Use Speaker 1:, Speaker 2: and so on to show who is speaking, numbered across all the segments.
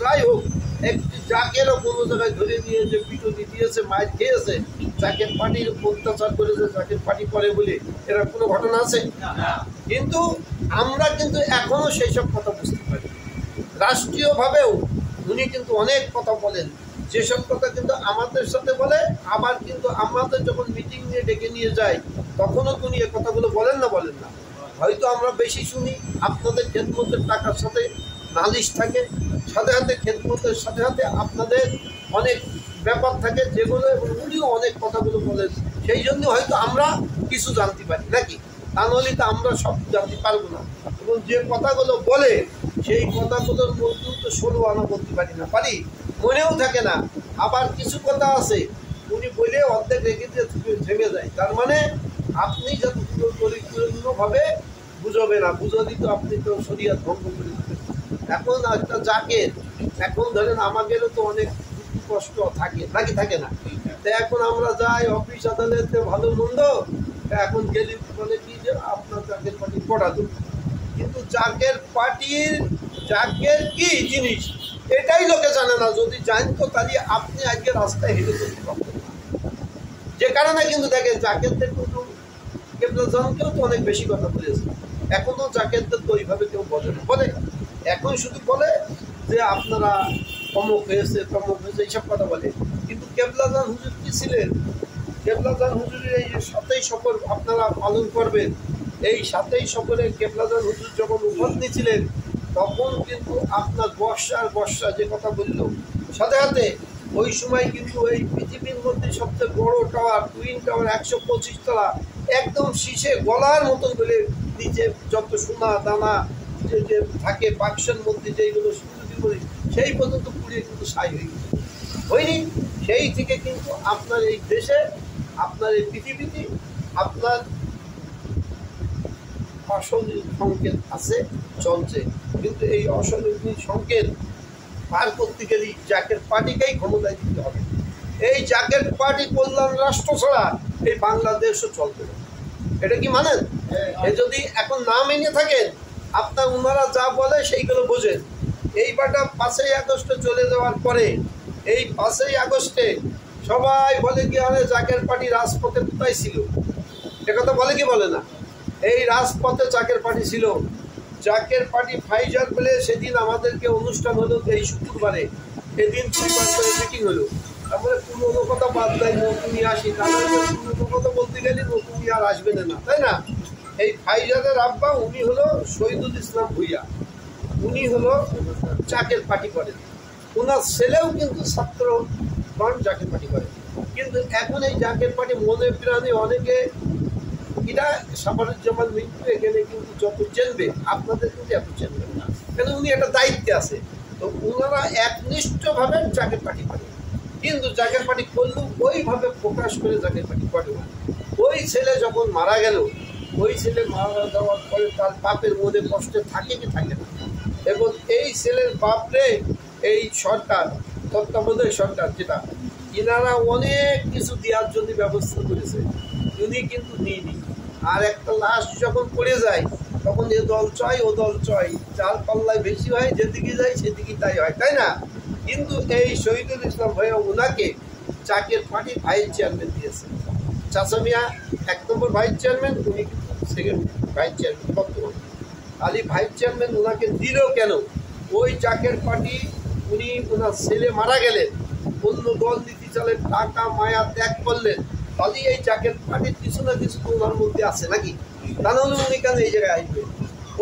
Speaker 1: যাই হোক একটি জাকেরও কোনো জায়গায় ধরে নিয়ে যে পিটুনি দিয়েছে, মাইর খেয়েছে, জাকের পার্টির অত্যাচার করেছে, জাকের পার্টি করে বলে এরা কোনো ঘটনা আছে? কিন্তু আমরা কিন্তু এখনো সেই সব কথা বুঝতে পারি। রাষ্ট্রীয়ভাবেও উনি কিন্তু অনেক কথা বলেন, যেসব কথা কিন্তু আমাদের সাথে বলে, আবার কিন্তু আমাদের যখন মিটিং নিয়ে ডেকে নিয়ে যায় তখনও উনি এ কথাগুলো বলেন না? বলেন না। হয়তো আমরা বেশি শুনি, আপনাদের খেদমতের টাকার সাথে নালিশ থাকে, সাথে সাথে খেদমতের সাথে সাথে আপনাদের অনেক ব্যাপার থাকে যেগুলো, এবং উনিও অনেক কথাগুলো বলেন, সেই জন্য হয়তো আমরা কিছু জানতে পারি নাকি, তা নাহলে তো আমরা সব জানতে পারবো না। এবং যে কথাগুলো বলে সেই কথাগুলোর মধ্যেও তো 16 আনা বলতে পারি না, পারি, মনেও থাকে না। আবার কিছু কথা আছে উনি বলে অর্ধেক রেখে দিয়ে থেমে যায়, তার মানে আপনি যতগুলো পরিপূর্ণভাবে বুঝবে না, বুঝলি তো আপনি তো শরীয়ত ভঙ্গ করে দেবেন। এখন একটা জাকের, এখন ধরেন আমাদেরও তো অনেক কষ্ট থাকে নাকি, থাকে না? তো এখন আমরা যাই অফিস আদালতে ভালো মন্দ, এখন গেলে বলে কি যে আপনার জাকের পার্টি পড়া দেবে, কিন্তু জাকের পার্টির জাকের কি জিনিস এটাই লোকে জানে না। যদি জানতো তাহলে আপনি আজকে রাস্তায় হেঁটে চলতে পারতেন না। যে কারণে কিন্তু দেখেন জাকেরদের কিন্তু কেবলাজানকেও তো অনেক বেশি কথা বলেছে, এখনো জাকেরদের তো ওইভাবে কেউ বলে না, বলে এখন শুধু বলে যে আপনারা অমুক হয়েছে তমুক হয়েছে এইসব কথা বলে। কিন্তু কেবলাজান হুজুর কি ছিলেন? কেবলাজান হুজুরের এই যে 7ই সফর আপনারা পালন করবেন, এই 7ই সফরে কেবলাজান হুজুর যখন উপর নিয়েছিলেন তখন কিন্তু আপনার বর্ষা যে কথা বলল, সাথে সাথে ওই সময় কিন্তু এই পৃথিবীর মধ্যে সবচেয়ে বড় টাওয়ার, টুইন টাওয়ার 125 তলা, একদম শীষে গলার মতন বলে নিচে যত সোনা দানা যে থাকে বাক্সের মধ্যে যেইগুলো সুন্দর সেই পর্যন্ত পুড়িয়ে কিন্তু ছাই হয়ে গেছে, হয়নি? সেই থেকে কিন্তু আপনার এই দেশে, আপনার এই পৃথিবীতে আপনার অশনি সংকেত আছে, চলছে, কিন্তু এই অশনি সংকেত পার করতে গেলেই জাকের পার্টিকেই ক্ষমতায় দিতে হবে। এই জাকের পার্টি কল্যাণ রাষ্ট্র ছাড়া এই বাংলাদেশও চলবে না, এটা কি মানেন? যদি এখন না মেনে থাকেন, আপনার ওনারা যা বলে সেইগুলো বোঝেন। এইবারটা 5ই আগস্টে চলে যাওয়ার পরে, এই 5ই আগস্টে সবাই বলে কি আরে জাকের পার্টি রাজপথে কোথায় ছিল, একথা বলে কি বলে না? এই রাজপথে জাকের পার্টি ছিল। জাকের পার্টি ফাইজার বলে সেদিন আমাদেরকে অনুষ্ঠান হলো, এই শুক্রবারে এদিন মিটিং হলো। তারপরে পুরোনো কথা বাদ দেয়, নতুনই আসি, তাহলে পুরোনো কথা বলতে গেলে নতুনই আর আসবে না, তাই না? এই ফাইজারের আব্বা উনি হলো শহীদুল ইসলাম ভুইয়া, উনি হলো জাকের পার্টি করেন, ওনার ছেলেও কিন্তু ছাত্রগণ জাকের পার্টি করে। কিন্তু এখন এই জাকের পার্টি মনে প্রাণে অনেকে, এটা সাফারুজ্জামান মিন্টু এখানে কিন্তু যত চেনবে আপনাদের কিন্তু এত চেনবেন না, কেন উনি একটা দায়িত্বে আছে। তো ওনারা একনিষ্ঠভাবে জাকের পার্টি করে, কিন্তু জাকের পার্টি করলেও ওইভাবে প্রকাশ করে জাকের পার্টি করে না। ওই ছেলে যখন মারা গেল, ওই ছেলে মারা যাওয়ার পরে তার বাপের মনে কষ্টে থাকে কি থাকে না, এবং এই ছেলের বাপরে এই সরকার, তত্ত্বাবধায়ক সরকার যেটা, ইনারা অনেক কিছু দেওয়ার জন্য ব্যবস্থা করেছে, উনি কিন্তু নিইনি। আর একটা লাশ যখন পড়ে যায় তখন এ দল চাই ও দল চাই, যার পাল্লায় বেশি হয় যেদিকে যায় সেদিকে তাই হয়, তাই না? কিন্তু এই শহীদুল ইসলাম ভাইয়া ওনাকে জাকের পার্টির ভাইস চেয়ারম্যান দিয়েছেন। চাচা মিয়া 1 নম্বর ভাইস চেয়ারম্যান, উনি কিন্তু 2nd ভাইস চেয়ারম্যান বর্তমানে। আলী ভাইস চেয়ারম্যান ওনাকে দিল কেন? ওই জাকের পার্টি, উনি ওনার ছেলে মারা গেলেন, অন্য দল নীতি চালের টাকা মায়া ত্যাগ করলেন, তাহলে এই জাকের পার্টির কিছু না কিছু তো ওনার মধ্যে আছে নাকি, তা নাহলে উনি কেন এই জায়গায় আসবে?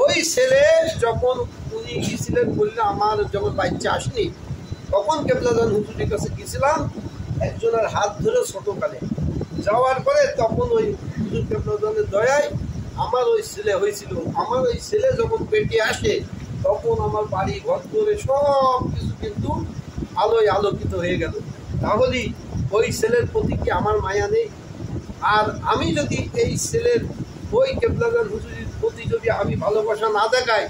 Speaker 1: ওই ছেলে যখন উনি গিয়েছিলেন বললে আমার যখন বাচ্চা আসেনি, তখন কেবলাজান হুজুরের কাছে গিয়েছিলাম, একজনের হাত ধরে ছোটোকালে যাওয়ার পরে তখন ওই হুজুর কেবলাজানের দয়ায় আমার ওই ছেলে হয়েছিল। আমার ওই ছেলে যখন পেটে আসে তখন আমার বাড়ি ঘর করে সব কিছু কিন্তু আলোয় আলোকিত হয়ে গেল। তাহলে ওই ছেলের প্রতি কি আমার মায়া নেই? আর আমি যদি এই ছেলের ওই কেবলাজান হুজুরের প্রতি যদি আমি ভালোবাসা না দেখাই,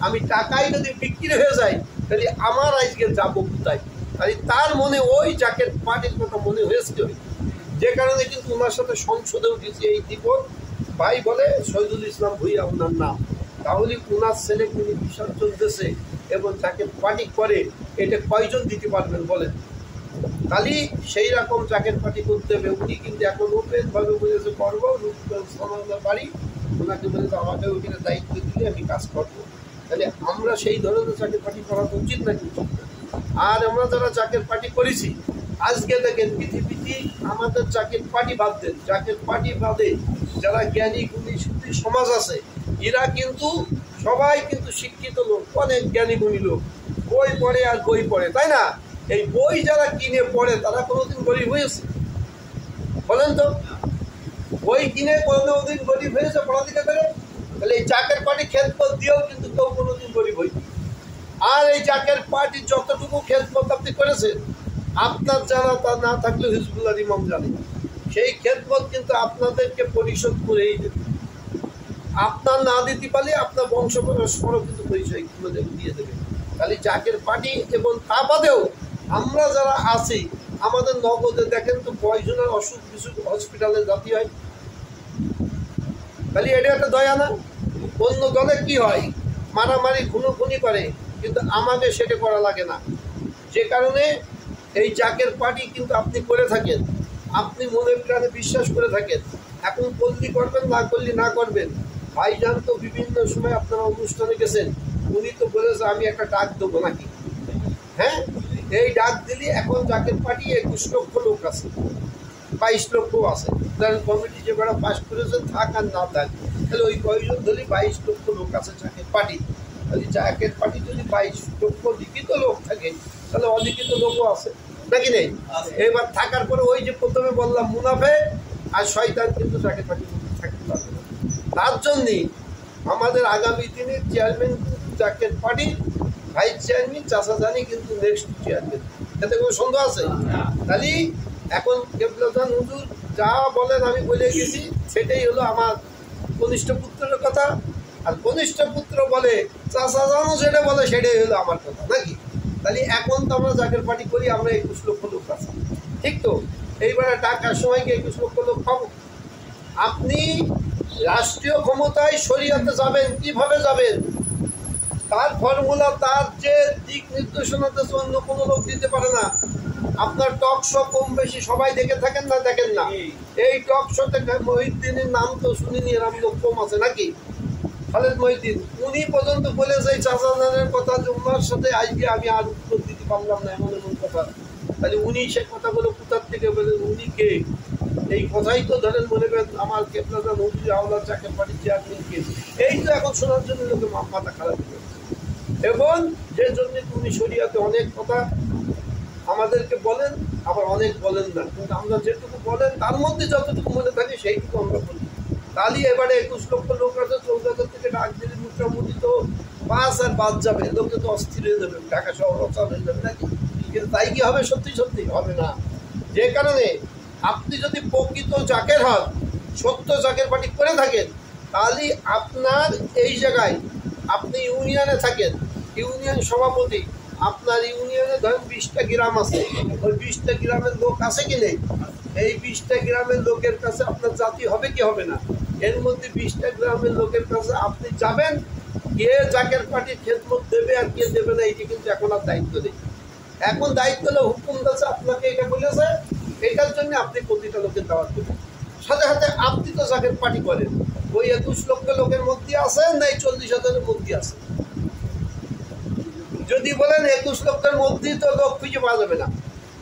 Speaker 1: আমি টাকায় যদি বিক্রি হয়ে যায়, তাহলে আমার আজকে যাবো কোথায়? তাহলে তার মনে ওই জাকের পার্টির কথা মনে হয়েছিল, যে কারণে কিন্তু ওনার সাথে সংসদে উঠেছে এই দীপক ভাই বলে শহীদুল ইসলাম ভুইয়া ওনার নাম। তাহলে ওনার ছেলে উনি বিসর্জন দেশে এবং যাকে পার্টি করে এটা কয়জন দিতে পারবেন বলেন? তাহলে সেই রকম জাকের পার্টি করতে হবে। উনি কিন্তু এখন ওপেনভাবে বলেছে করবো, বাড়ি ওনাকে বলেছে আমাকে ওইখানে দায়িত্ব দিলে আমি কাজ করবো। তাহলে আমরা সেই ধরনের জাকের পার্টি করা উচিত নাকি? আর আমরা যারা জাকের পার্টি করেছি আজকে দেখেন পৃথিবীতে আমাদের জাকের পার্টি বাদ দেন, জাকের পার্টি বাদে যারা জ্ঞানী গুণী সুখী সমাজ আছে এরা কিন্তু সবাই কিন্তু শিক্ষিত লোক, অনেক জ্ঞানী গুণী লোক, বই পড়ে আর বই পড়ে, তাই না? এই বই যারা কিনে পড়ে তারা কোনোদিন গরিব হয়েছে বলেন তো? বই কিনে কোনোদিন গরিব হয়েছে পড়ালেখা করে? তাহলে এই জাকের পার্টি খেদমত দিয়েও কিন্তু কেউ কোনোদিন গরিব হয়নি। আর এই জাকের পার্টি যতটুকু খেদমত আপনি করেছেন আপনার জানা তা না থাকলেও হিজবুল্লাহর ইমাম জানে, সেই খেদমত কিন্তু আপনাদেরকে পরিশোধ করেই দেবে। আপনার না দিতে পারলে আপনার বংশ পরস্পরও কিন্তু পরিচয় দিয়ে দেবে। তাহলে জাকের পার্টি এবং তা বাদেও আমরা যারা আছি আমাদের নগদে দেখেন তো কয়জনের অসুখ বিসুখ হসপিটালে জাতি হয়। তাহলে এটা একটা দয়া না? অন্য দলে কি হয়, মারামারি খুনোখুনি করে, কিন্তু আমাকে সেটা করা লাগে না। যে কারণে এই জাকের পার্টি কিন্তু আপনি করে থাকেন, আপনি মনে প্রাণে বিশ্বাস করে থাকেন। এখন করলি করবেন, না করলি না করবেন। ভাইজান তো বিভিন্ন সময় আপনারা অনুষ্ঠানে গেছেন, উনি তো বলেছে আমি একটা ডাক দেবো নাকি, হ্যাঁ? এই ডাক দিলে এখন জাকের পার্টি 21 লক্ষ লোক আছে, 22 লক্ষ আছে। কমিটি যে বেড়া পাস করেছে থাক আর না থাক, তাহলে ওই কয়েকজন ধরে 22 লক্ষ লোক আছে জাকের পার্টি। তাহলে জাকের পার্টি যদি 22 লক্ষ লিখিত লোক থাকে তাহলে অলিখিত লোকও আছে নাকি নেই? এবার থাকার পরে ওই যে প্রথমে বললাম মুনাফেক আর শয়তান কিন্তু জাকের পার্টি থাকতে পারবে না। তার জন্যই আমাদের আগামী দিনের chairman Zaker party, vice chairman চাচা জানি কিন্তু নেক্সট চেয়ারম্যান, এতে কোনো সন্দেহ আছে? তাহলে এখন কেবলাদান হুজুর যা বলেন আমি বলে গেছি, সেটাই হলো আমার কনিষ্ঠ পুত্রের কথা। আর কনিষ্ঠ পুত্র বলে চাচা জানো যেটা বলে সেটাই হলো আমার কথা নাকি? তাহলে এখন তো আমরা জাকের পার্টি করি, আমরা 21 লক্ষ লোক আছি, ঠিক তো? এইবারে টাকার সময় কি 21 লক্ষ লোক পাবো? আপনি রাষ্ট্রীয় ক্ষমতায় শরিয়াতে যাবেন, কিভাবে যাবেন তার ফর্মুলা, তার যে দিক নির্দেশনা অন্য কোনো লোক দিতে পারে না। আপনার টক শো কম বেশি সবাই দেখে থাকেন না, দেখেন না? এই টক শো থেকে মহিউদ্দিনের নাম তো শুনিনি, এরম লোক কম আছে নাকি? খালেদ মহিউদ্দিন উনি পর্যন্ত বলেছে চাচাজানের কথা যে ওনার সাথে আজকে আমি আর উত্তর দিতে পারলাম না, এমন এমন কথা। তাহলে উনি সে কথাগুলো কোথার থেকে বলেন? উনি কে? এই কথাই তো ধরেন মনে করেন আমার কেবলাদা মন্ত্রী আওলাদ জাকের পার্টি চেয়ারম্যান কে? এই তো এখন শোনার জন্য লোকে মাথা খারাপ করে। এবং যে জন্য উনি শরিয়াতে অনেক কথা আমাদেরকে বলেন, আবার অনেক বলেন না, কিন্তু আমরা যেটুকু বলেন তার মধ্যে যতটুকু মনে থাকে সেইটুকু আমরা বলি। তাহলে এবারে 21 লক্ষ লোক আছে, 14,000 থেকে ডাক দিলে মোটামুটি তো বাস আর বাদ যাবে, লোকে তো অস্থির হয়ে যাবে, ঢাকা শহর অচল হয়ে যাবে নাকি? কিন্তু তাই কি হবে? সত্যি সত্যি হবে না। যে কারণে আপনি যদি প্রকৃত জাকের হন, সত্য জাকের পার্টি করে থাকেন, তাহলে আপনার এই জায়গায় আপনি ইউনিয়নে থাকেন, ইউনিয়ন সভাপতি, আপনার ইউনিয়নে ধরেন 20টা গ্রাম আছে, ওই 20টা গ্রামের লোক আছে কি নেই? এই 20টা গ্রামের লোকের কাছে আপনার জাতি হবে কি হবে না? এর মধ্যে 20টা গ্রামের লোকের কাছে আপনি যাবেন, কে জাকের পার্টির খেদমত দেবে আর কে দেবে না এটি কিন্তু এখন আর দায়িত্ব নেই। এখন দায়িত্ব হলো হুকুম দাসে আপনাকে এটা বলেছে, এটার জন্য আপনি প্রতিটা লোকের দাওয়াত দেবেন। সাথে সাথে আপনি তো জাকের পার্টি করেন, ওই 21 লক্ষ লোকের মধ্যে আছে না এই 40,000-এর মধ্যে আছে? যদি বলেন 21 লক্ষের মধ্যেই তো লোক খুঁজে পাওয়া যাবে না,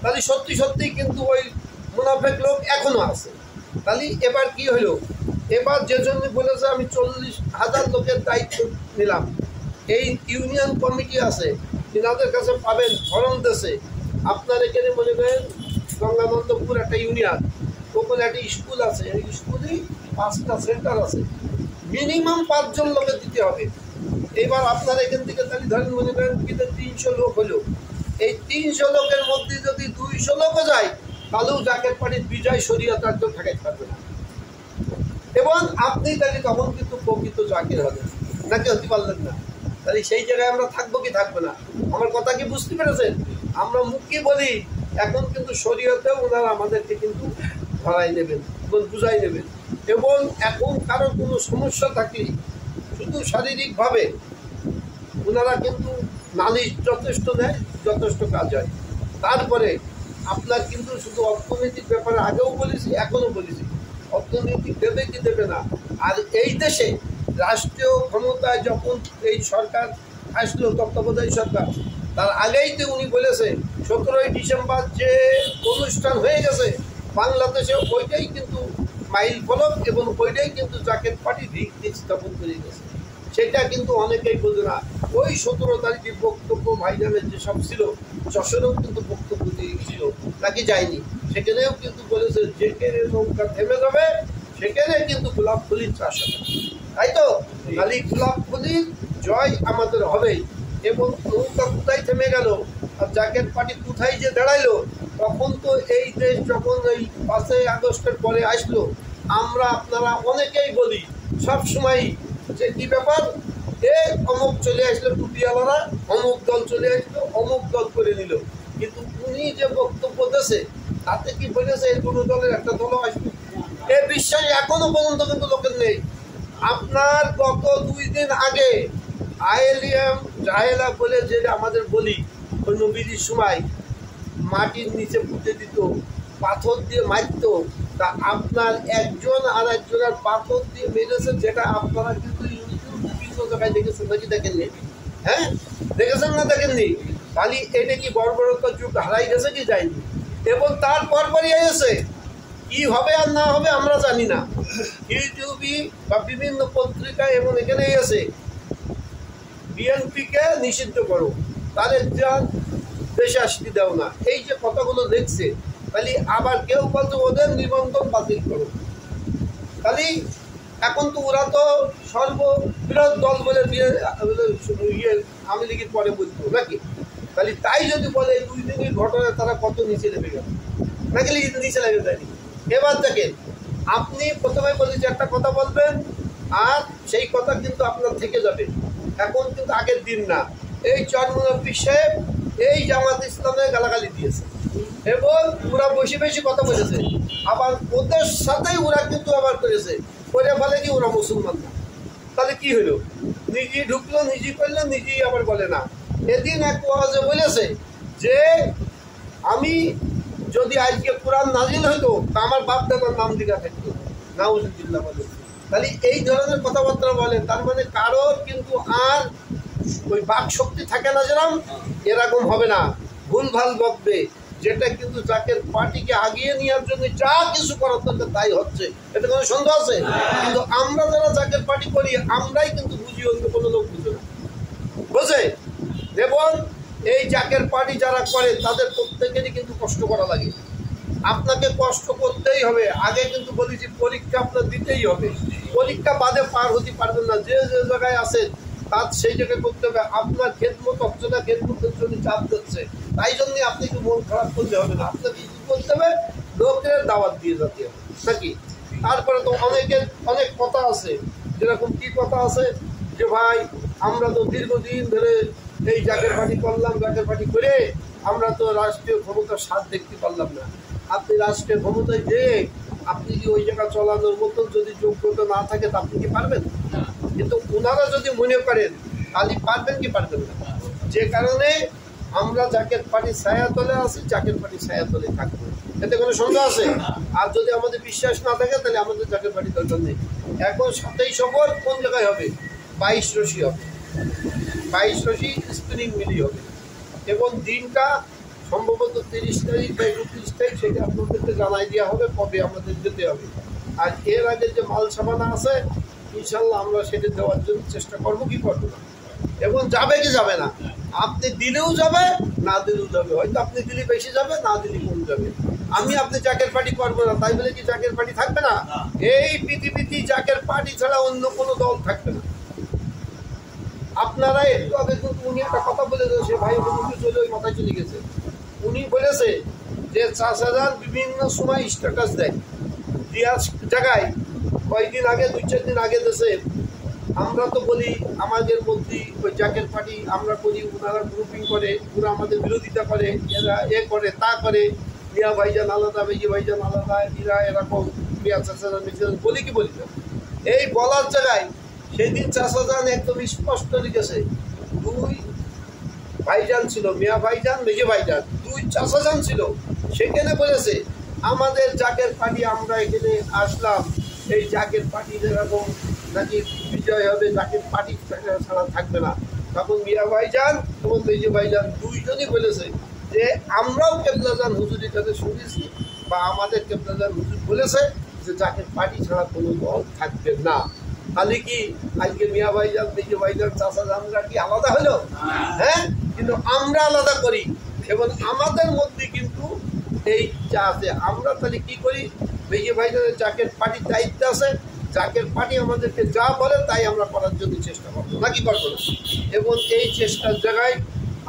Speaker 1: তাহলে সত্যি সত্যি কিন্তু ওই মুনাফেক লোক এখনো আছে। তাহলে এবার কি হলো? এবার যে জন্য বলেছে আমি 40,000 লোকের দায়িত্ব নিলাম, এই ইউনিয়ন কমিটি আছে, তিনাদের কাছে পাবেন ফরম দেশে। আপনার এখানে মনে করেন গঙ্গানন্দপুর একটা ইউনিয়ন, ওখানে একটা স্কুল আছে, এই স্কুলেই 5টা সেন্টার আছে, মিনিমাম 5 জন লোকের দিতে হবে। এবার আপনার এখান থেকে তাহলে ধরেন মনে করেন কিন্তু 300 লোক হলো, এই 300 লোকের মধ্যে যদি 200 লোকও যায় তাহলেও জাকের পার্টির বিজয় শরিয়ত একদম ঠেকাইতে পারবে না। এবং আপনি তাহলে তখন কিন্তু প্রকৃত জাকের হবেন নাকি? হতে পারলেন না। তাহলে সেই জায়গায় আমরা থাকবো কি থাকবো না? আমার কথা কি বুঝতে পেরেছেন? আমরা মুখে বলি, এখন কিন্তু শরিয়তেও ওনারা আমাদেরকে কিন্তু ধরাই নেবেন এবং বুঝাই নেবেন। এবং এখন কারো কোনো সমস্যা থাকলে শুধু শারীরিকভাবে ওনারা কিন্তু নালিশ যথেষ্ট নেয়, যথেষ্ট কাজ হয়। তারপরে আপনার কিন্তু শুধু অর্থনৈতিক ব্যাপারে আগেও বলেছি, এখনও বলেছি, অর্থনৈতিক দেবে কি দেবে না। আর এই দেশে রাষ্ট্রীয় ক্ষমতায় যখন এই সরকার আসলো, তত্ত্বাবধায়ক সরকার, তার আগেই তো উনি বলেছে 17ই ডিসেম্বর যে অনুষ্ঠান হয়ে গেছে বাংলাদেশে, ওইটাই কিন্তু মাইল ফলক এবং ওইটাই কিন্তু জাকের পার্টি ভিত্তি স্থাপন করে গেছে। সেটা কিন্তু অনেকেই বোঝে না। ওই 17 তারিখে বক্তব্য ভাইজানের যেসব ছিল, যশোরেও কিন্তু বক্তব্য দিয়েছিল, নাকি যায়নি, সেখানেও কিন্তু বলেছে যেখানে নৌকা থেমে যাবে সেখানে কিন্তু গোলাপ ফুলির চাষ হবে, তাই তো? খালি গোলাপ ফুলির জয় আমাদের হবেই। এবং নৌকা কোথায় থেমে গেল আর জাকের পার্টি কোথায় যে দাঁড়াইলো, তখন তো এই দেশ যখন এই 5ই আগস্টের পরে আসলো, আমরা আপনারা অনেকেই বলি সবসময় যে কী ব্যাপার, এ অমুক চলে আসলো টুপিওয়ালারা, অমুক দল চলে আসলো, অমুক দল করে নিল। কিন্তু উনি যে বক্তব্য দিয়েছে তাতে কি বলেছে এই দুটো দলের একটা দলও আসবে? এ বিশ্বাস এখনো পর্যন্ত কিন্তু লোকের নেই। আপনার গত 2 দিন আগে আইএলএম জাহেলা বলে যে আমাদের বলি, ওই নবীজির সময় মাটির নিচে পুঁতে দিত, পাথর দিয়ে মারত, তা আপনার একজন আর একজনের পাথর দিয়ে মেরেছে, যেটা আপনারা কিন্তু বিভিন্ন জায়গায় দেখেছেন, নাকি দেখেননি? হ্যাঁ, দেখেছেন না দেখেননি? খালি এটা কি বর্বরতার যুগ হারাই গেছে কি যায়নি? এবং তার পরপরই এসে কি হবে আর না হবে আমরা জানি না, ইউটিউবে বা বিভিন্ন পত্রিকায় এবং এখানেই আছে বিএনপিকে নিষিদ্ধ করো, তাদের যান দেশে আসতে দাও না, এই যে কথাগুলো দেখছে, তাহলে আবার কেউ বলছে ওদের নিবন্ধন বাতিল করো। তাহলে এখন তো ওরা তো সর্ববৃহৎ দল বলে আওয়ামী লীগের পরে বলতো নাকি? তাহলে তাই যদি বলে 2 দিনের ঘটনায় তারা কত নিচে নেমে গেল, নাকি নিচে নেমে যায়নি? এবার দেখেন, আপনি প্রথমে বলেছি একটা কথা বলবেন, আর সেই কথা কিন্তু আপনার থেকে যাবে। এখন কিন্তু আগের দিন না, এই চরমুনাফি সাহেব এই জামাত ইসলামে গালাগালি দিয়েছে এবং ওরা বেশি বেশি কথা বলেছে, আবার ওদের সাথেই ওরা কিন্তু আবার করেছে, করে বলে কি ওরা মুসলমান না। তাহলে কি হলো? নিজেই ঢুকলো, নিজেই করলো, নিজেই আবার বলে না। এদিন এক ওয়াজে বলেছে যে আমি যদি আজকে কোরআন নাজিল হইতো তা আমার বাপ দাদার নাম দিঘা থাকতো, নাউজুবিল্লাহ বলে। তাহলে এই ধরনের কথাবার্তা বলে, তার মানে কারোর কিন্তু আর ওই বাক শক্তি থাকে না, যেরকম এরকম হবে না, ভুলভাল বকবে, যেটা কিন্তু জাকের পার্টিকে আগিয়ে নেওয়ার জন্য যা কিছু করার দরকার তাই হচ্ছে, এটা কোনো সন্দেহ আছে? কিন্তু আমরা যারা জাকের পার্টি করি আমরাই কিন্তু বুঝি, অন্য কোনো লোক বুঝে না, বুঝে? এবং এই জাকের পার্টি যারা করে তাদের প্রত্যেকেরই কিন্তু কষ্ট করা লাগে, আপনাকে কষ্ট করতেই হবে। আগে কিন্তু বলেছি পরীক্ষা আপনার দিতেই হবে, পরীক্ষা বাদে পার হতে পারবেন না। যে যে জায়গায় আছেন তার সেই জায়গায় করতে হবে। আপনার খেদমত হচ্ছে না, খেদমতের জন্য চাপ দিচ্ছে, তাই জন্যে আপনি একটু মন খারাপ করতে হবে না, আপনাকে কি করতে হবে, লোকের দাওয়াত দিয়ে যেতে হবে নাকি? তারপরে তো অনেক কথা আছে, যেরকম কি কথা আছে যে ভাই আমরা তো দীর্ঘদিন ধরে এই জাকের পার্টি করলাম, জাকের পার্টি করে আমরা তো রাষ্ট্রীয় ক্ষমতার স্বাদ দেখতে পারলাম না। আপনি রাষ্ট্রীয় ক্ষমতায় যে আপনি কি ওই জায়গা চলানোর মতো যদি যোগ্যতা না থাকে তা আপনি কি পারবেন? কিন্তু ওনারা যদি মনে করেন তাহলে পারবেন কি পারবেন না। যে কারণে আমরা জাকের পার্টি ছায়াতলে আছি, জাকের পার্টি ছায়াতলে থাকবো, এতে কোনো সন্দেহ আছে? আর যদি আমাদের বিশ্বাস না থাকে তাহলে আমাদের জাকের পার্টি দরকার নেই। এখন 27 সফর কোন জায়গায় হবে? 22 রশি হবে, 22 রশি স্পিনিং মিলি হবে, এবং দিনটা সম্ভবত 30 তারিখ বা 31 তারিখ, সেটা আপনাদেরকে জানাই দেওয়া হবে কবে আমাদের যেতে হবে। আর এর আগে যে মাল সামানা আছে ইনশাল্লাহ আমরা সেটা দেওয়ার জন্য চেষ্টা করবো, কি করবো না, এবং যাবে কি যাবে না, আপনি দিলেও যাবে না দিলেও যাবে, হয়তো আপনি দিলে বেশি যাবে, না দিলে কম যাবে। আমি আপনি জাকের পার্টি করবো না তাই বলে কি জাকের পার্টি থাকবে না? এই পৃথিবীতে জাকের পার্টি ছাড়া অন্য কোনো দল থাকবে না। আপনারা একটু আগে কিন্তু উনি একটা কথা বলে সে ভাই চলে ওই মাথায় চলে গেছে, উনি বলেছে যে চাষাদার বিভিন্ন সময় স্ট্যাটাস দেয়, দেওয়ার জায়গায় কয়েকদিন আগে 2-4 দিন আগে দেশে আমরা তো বলি আমাদের মধ্যে ওই জাকের পার্টি আমরা করি, ওনারা গ্রুপিং করে, ওরা আমাদের বিরোধিতা করে, এরা এ করে তা করে, মিয়া ভাইজান আলাদা, বেজি ভাইজান আলাদা, এরা এরকম মিয়া চাষাদার মিছিল বলি কি বলি না। এই বলার জায়গায় সেদিন চাষাদান একদম স্পষ্ট লিখেছে 2 ভাইজান ছিল, মিয়া ভাইজান, মেজে ভাইজান, দুই চাচাজান ছিল। সেখানে বলেছে আমাদের জাকের পার্টি, আমরা এখানে আসলাম, এই জাকের পার্টি যেরকম নাকি বিজয় হবে, জাকের পার্টি ছাড়া থাকবে না। তখন মিয়া ভাইজান এবং মেজে ভাইজান দুইজনই বলেছে যে আমরাও কেবলাজান হুজুরের কাছে শুনেছি, বা আমাদের কেবলাজান হুজুর বলেছে যে জাকের পার্টি ছাড়া কোনো দল থাকবে না। তাহলে কি আজকে মিয়া ভাইজান, মেজে ভাইজান, চাচাজানরা কি আলাদা হলো? হ্যাঁ, কিন্তু আমরা আলাদা করি এবং আমাদের মধ্যে কিন্তু এই যা আছে, আমরা তাহলে কি করি? মেজে ভাইজানের জাকের পার্টির দায়িত্ব আছে, জাকের পার্টি আমাদেরকে যা বলে তাই আমরা করার জন্য চেষ্টা করবো, নাকি করবো না? এবং এই চেষ্টার জায়গায়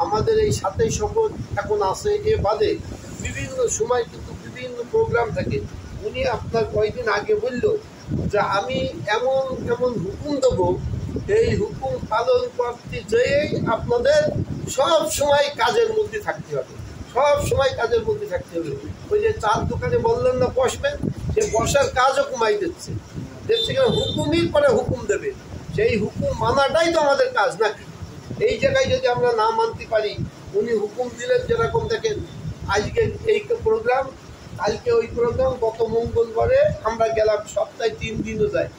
Speaker 1: আমাদের এই সাথেই শপথ এখন আছে। এ বাদে বিভিন্ন সময় কিন্তু বিভিন্ন প্রোগ্রাম থাকে। উনি আপনার কয়েকদিন আগে বলল যে আমি এমন এমন হুকুম দেবো, এই হুকুম পালন করতে যেয়েই আপনাদের সব সময় কাজের মধ্যে থাকতে হবে, সব সময় কাজের মধ্যে থাকতে হবে। ওই যে চার দোকানে বললেন না বসবেন, সে বসার কাজও কমাই দিচ্ছে, দেখছে কিনা হুকুমের পরে হুকুম দেবে, সেই হুকুম মানাটাই তো আমাদের কাজ, নাকি? এই জায়গায় যদি আমরা না মানতে পারি, উনি হুকুম দিলেন যেরকম দেখেন আজকে এই প্রোগ্রাম, কালকে ওই প্রোগ্রাম, গত মঙ্গলবারে আমরা গেলাম, সপ্তাহে 3 দিনও যায়,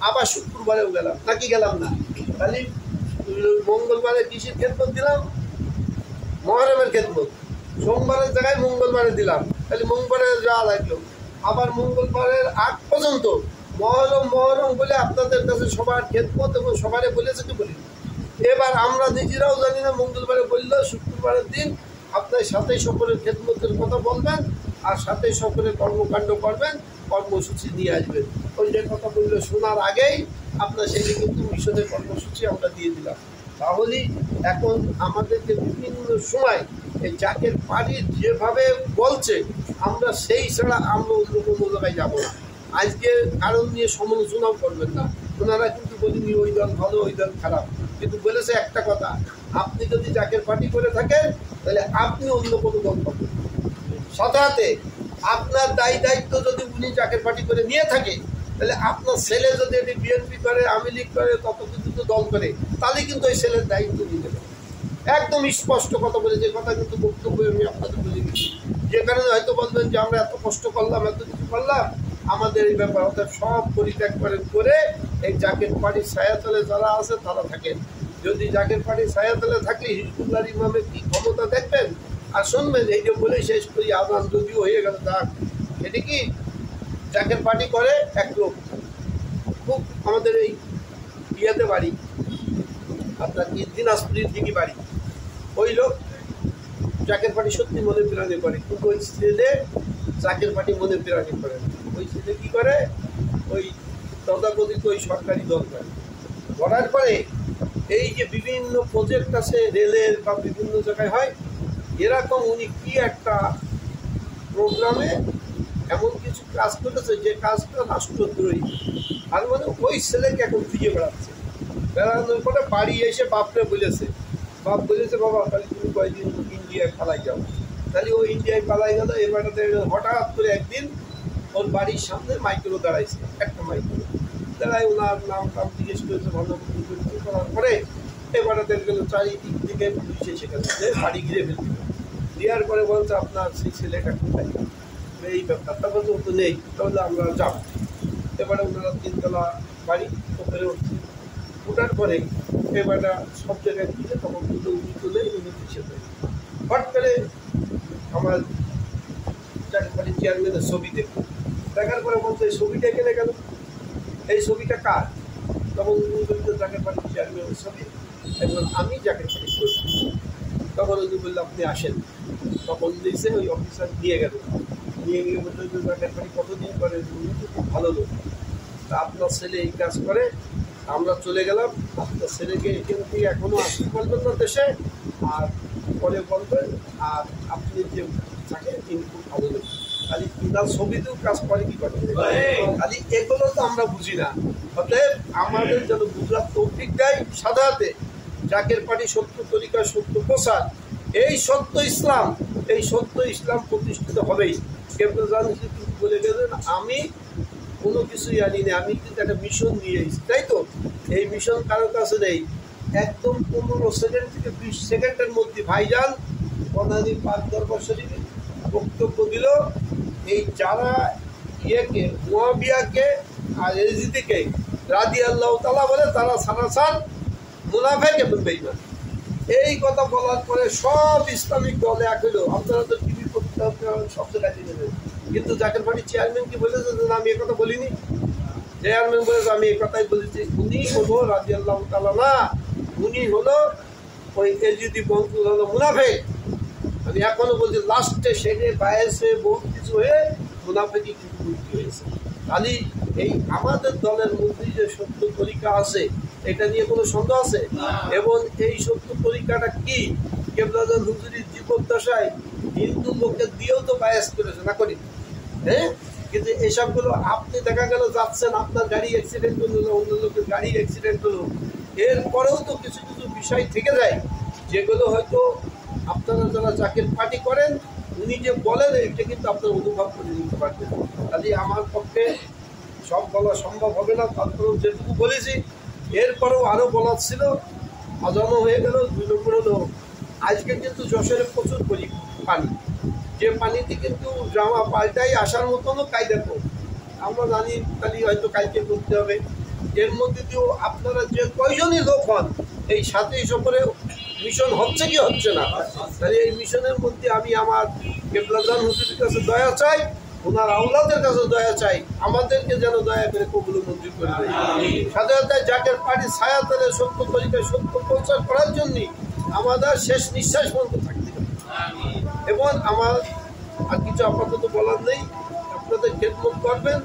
Speaker 1: আবার শুক্রবারেও গেলাম, নাকি গেলাম না? খালি মঙ্গলবারে কৃষির খেদমত দিলাম, মহরমের খেদমত, সোমবারের জায়গায় মঙ্গলবারে দিলাম, তাহলে মঙ্গলবারে যাওয়া লাগলো। আবার মঙ্গলবারের আগ পর্যন্ত মহরম মহরম বলে আপনাদের কাছে সবার খেদমত এবং সবারে বলেছে কি বলি। এবার আমরা নিজেরাও জানি না, মঙ্গলবারে বললো শুক্রবারের দিন আপনার সাথে সকলের খেদমতের কথা বলবেন আর সাথে সকলের কর্মকাণ্ড করবেন, কর্মসূচি নিয়ে আসবেন। ওই যে কথা বললো শোনার আগেই আপনার সেটি কিন্তু মিশনের কর্মসূচি আমরা দিয়ে দিলাম। তাহলে এখন আমাদেরকে বিভিন্ন সময় এই জাকের পার্টির যেভাবে বলছে, আমরা সেই ছাড়া আমরা অন্য কোনো জায়গায় যাবো না। আজকে কারণ নিয়ে সমালোচনাও করবেন না, ওনারা কিন্তু বলিনি ওই দল ভালো ওই দল খারাপ, কিন্তু বলেছে একটা কথা, আপনি যদি জাকের পার্টি করে থাকেন তাহলে আপনি অন্য কোনো দল পাবেন। সাথে সাথে আপনার দায়িত্ব যদি উনি জাকের পার্টি করে নিয়ে থাকে, তাহলে আপনার ছেলে যদি এটি বিএনপি করে, আওয়ামী লীগ করে, তত কিছু দল করে, তাহলে কিন্তু ওই ছেলের দায়িত্ব নিতে হবে। একদম স্পষ্ট কথা বলে, যে কথা কিন্তু বক্তব্য আমি আপনাদের বলে দিচ্ছি। যে কারণে হয়তো বলবেন যে আমরা এত কষ্ট করলাম, এত কিছু করলাম, আমাদের এই ব্যাপার অর্থাৎ সব পরিত্যাগ করে এই জাকের পার্টির ছায়াতলে যারা আছে তারা থাকেন। যদি জাকের পার্টির ছায়াতলে থাকলে হিজবুল্লাহর ইমামের কি ক্ষমতা দেখবেন আর শুনবেন। এই যে বলে শেষ করি, আজান যদিও হয়ে গেল, থাক। এটি কি জাকের পার্টি করে এক লোক, খুব আমাদের এই ইয়েতে বাড়ি, আপনার কি দিনাজপুরের দিকে বাড়ি, ওই লোক জাকের পার্টি সত্যি মনে প্রাণে করে, কিন্তু ওই ছেলে জাকের পার্টি মনে প্রাণে করে। ওই ছেলে কী করে, ওই তথাকথিত ওই সরকারি দল করে, করার পরে এই যে বিভিন্ন প্রজেক্ট আছে রেলের বা বিভিন্ন জায়গায় হয়, এরকম উনি কি একটা প্রোগ্রামে এমন কিছু কাজ করেছে যে কাজটা রাষ্ট্রদ্রোহী। আর মানে ওই ছেলেকে এখন খুঁজে বেড়াচ্ছে, বেড়ানোর পরে বাড়ি এসে বাপরে বলেছে, বাপ বলেছে বাবা তাহলে তুমি কয়েকদিন ইন্ডিয়ায় পালাই যাও। তাহলে ও ইন্ডিয়ায় পালাই গেল। এবারটাতে হঠাৎ করে একদিন ওর বাড়ির সামনে মাইক্রো দাঁড়াইছে, একটা মাইক্রো দাঁড়ায়, ওনার নাম টাম জিজ্ঞেস করেছে, ভালো করার পরে এবারটাতে গেল চারিদিক থেকে পুলিশ এসে গেছে, বাড়ি ঘিরে ফেলতে। দেওয়ার পরে বলছে আপনার সেই ছেলেটা কোথায়, এই ব্যাপার। তারপর তো নেই, তাহলে আমরা যাবো। এবারে ওনারা 3 তলা বাড়ি ওপরে উঠছে, ওঠার পরে এবারটা সব জায়গায় তুলে তখন উনি তুলে উনি পিছিয়ে দেয়। হট করে আমার জাকের পার্টির চেয়ারম্যানের ছবি দেখো, দেখার পরে বলছে এই ছবিটা এখানে গেল, এই ছবিটা কার? তখন উনি বলতে জাকের পার্টির চেয়ারম্যানের ছবি, একবার আমি জাকের পার্টি করছি। তখন উনি বললো আপনি আসেন। তখন দিয়েছে ওই অফিসার নিয়ে গেল, নিয়ে গিয়ে বললো যে জাকের পার্টি কতদিন করে, উনি তো খুব ভালো লোক, তা আপনার ছেলে এই কাজ করে। আমরা চলে গেলাম, আপনার ছেলেকে এখান থেকে এখনও আসতে পারবেন না দেশে, আর পরে বলবেন, আর আপনি যে থাকে তিনি খুব ভালো লোক। খালি তার ছবিতেও কাজ করে কি করে, খালি এগুলো তো আমরা বুঝি না। অতএব আমাদের যেন বুঝার তৌফিক দেয়। সাধারণত জাকের পার্টি সত্য তরিকা, সত্য প্রসার, এই সত্য ইসলাম, এই সত্য ইসলাম প্রতিষ্ঠিত হবেই। কেউ কিন্তু বলে গেলেন আমি কোনো কিছুই আনি না, আমি কিন্তু একটা মিশন নিয়ে এসেছি, তাই তো? এই মিশন কারোর কাছে নেই, একদম 15 সেকেন্ড থেকে 20 সেকেন্ডের মধ্যে ভাইজান বনানী পাক দরবার শরীফে বক্তব্য দিল। এই যারা ইয়েকে মুয়াবিয়াকে আর এজিদিকে রাদিয়াল্লাহু তাআলা বলে তারা সারাসার মুনাফিক এবং বেঈমান। এই কথা বলার পরে সব ইসলামিক দলে এক হলো। আপনারা তো টিভি সব জায়গায় দেবেন, কিন্তু জাকের পার্টির চেয়ারম্যান কি বলেছে যে আমি একথা বলিনি? চেয়ারম্যান বলেছে আমি এই কথাই বলেছি। উনি হলো রাদিয়াল্লাহু তাআলা না, উনি হলো ওই এজিদি বংশ হলো মুনাফিক। আমি এখনো বলছি লাস্টে সেরে বায়েসে বহুত কিছু হয়ে মুনাফিকই কিন্তু মুক্তি হয়েছে। খালি এই আমাদের দলের মধ্যে যে সত্য তরিকা আছে এটা নিয়ে কোনো সন্দেহ আছে? এবং এই সত্য তরিকাটা কি কেবলাজান হুজুরির জীবদ্দশায় হিন্দু লোককে দিয়েও তো বায়াস করেছে না করি? হ্যাঁ, কিন্তু এসবগুলো আপনি দেখা গেল যাচ্ছেন, আপনার গাড়ি অ্যাক্সিডেন্ট হলো, অন্য লোকের গাড়ি অ্যাক্সিডেন্ট হলো, এরপরেও তো কিছু কিছু বিষয় থেকে যায় যেগুলো হয়তো আপনারা যারা জাকের পার্টি করেন উনি যে বলেন এটা কিন্তু আপনারা অনুভব করে নিতে পারবেন। কাজে আমার পক্ষে সব বলা সম্ভব হবে না, তারপরেও যেটুকু বলেছি। এরপরেও আরও বলার ছিল, আজানো হয়ে গেল। 2 নম্বর হলো আজকে কিন্তু যশোরে প্রচুর পানি, যে পানিতে কিন্তু জামা পাল্টাই আসার মতনও কায়দা কম। আমরা জানি তাহলে হয়তো কালকে করতে হবে। এর মধ্যে দিয়েও আপনারা যে কয়জনই লোক হন এই 7ই সফরে মিশন হচ্ছে কি হচ্ছে না, তাহলে এই মিশনের মধ্যে আমি আমার কেবলাজান হুজুরের কাছে দয়া চাই, ওনার আওলাদের কাছে দয়া চাই, আমাদেরকে যেন দয়া করে কবুল মঞ্জুর করে দেয়। সাথে সাথে জাকের পার্টির ছায়াতলে সত্য তরিকায় সত্য প্রচার করার জন্যই আমাদের শেষ নিঃশ্বাস পর্যন্ত থাকতে হবে। এবং আমার আর কিছু আপাতত বলার নেই, আপনাদের খেদমত করবেন,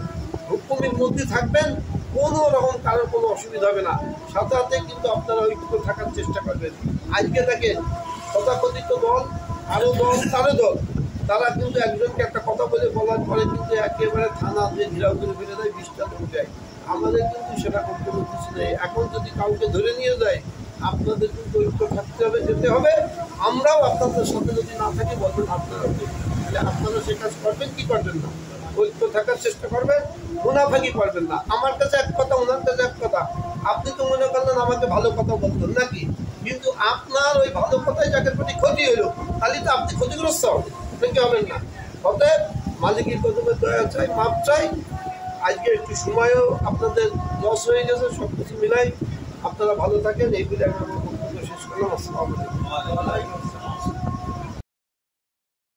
Speaker 1: হুকুমের মধ্যে থাকবেন, কোনো রকম কারোর কোনো অসুবিধা হবে না। সাথে সাথে কিন্তু আপনারা ঐক্য থাকার চেষ্টা করবেন। আজকে দেখেন তথাকথিত দল আরও দল তারও দল, তারা কিন্তু একজনকে একটা কথা বলার পরে কিন্তু একেবারে থানা দিয়ে ঘেরাও করে ফেলে দেয়, 20টা লোক যায়। আমাদের কিন্তু সেটা কোনো কিছু নেই। এখন যদি কাউকে ধরে নিয়ে যায় আপনাদের কিন্তু ঐক্য থাকতে হবে, যেতে হবে। আমরাও আপনাদের সাথে যদি না থাকি বলবেন আপনারা, তাহলে আপনারা সে কাজ করবেন কি করবেন না, ঐক্য থাকার চেষ্টা করবেন, মুনাফিকি করবেন না। আমার কাছে এক কথা, ওনার কাছে এক কথা। আপনি তো মনে করলেন আমাকে ভালো কথা বলতেন নাকি, কিন্তু আপনার ওই ভালো কথাই যাদের প্রতি ক্ষতি হলো তাহলে তো আপনি ক্ষতিগ্রস্ত হবেন না। অতএব মালিকের কদমে দয়া চাই, মাপ চাই। আজকে একটু সময়ও আপনাদের লস হয়ে গেছে, সব কিছু মিলাই আপনারা ভালো থাকেন। এই বলে আমি আমার বক্তব্য শেষ করলাম। আসসালামু আলাইকুম।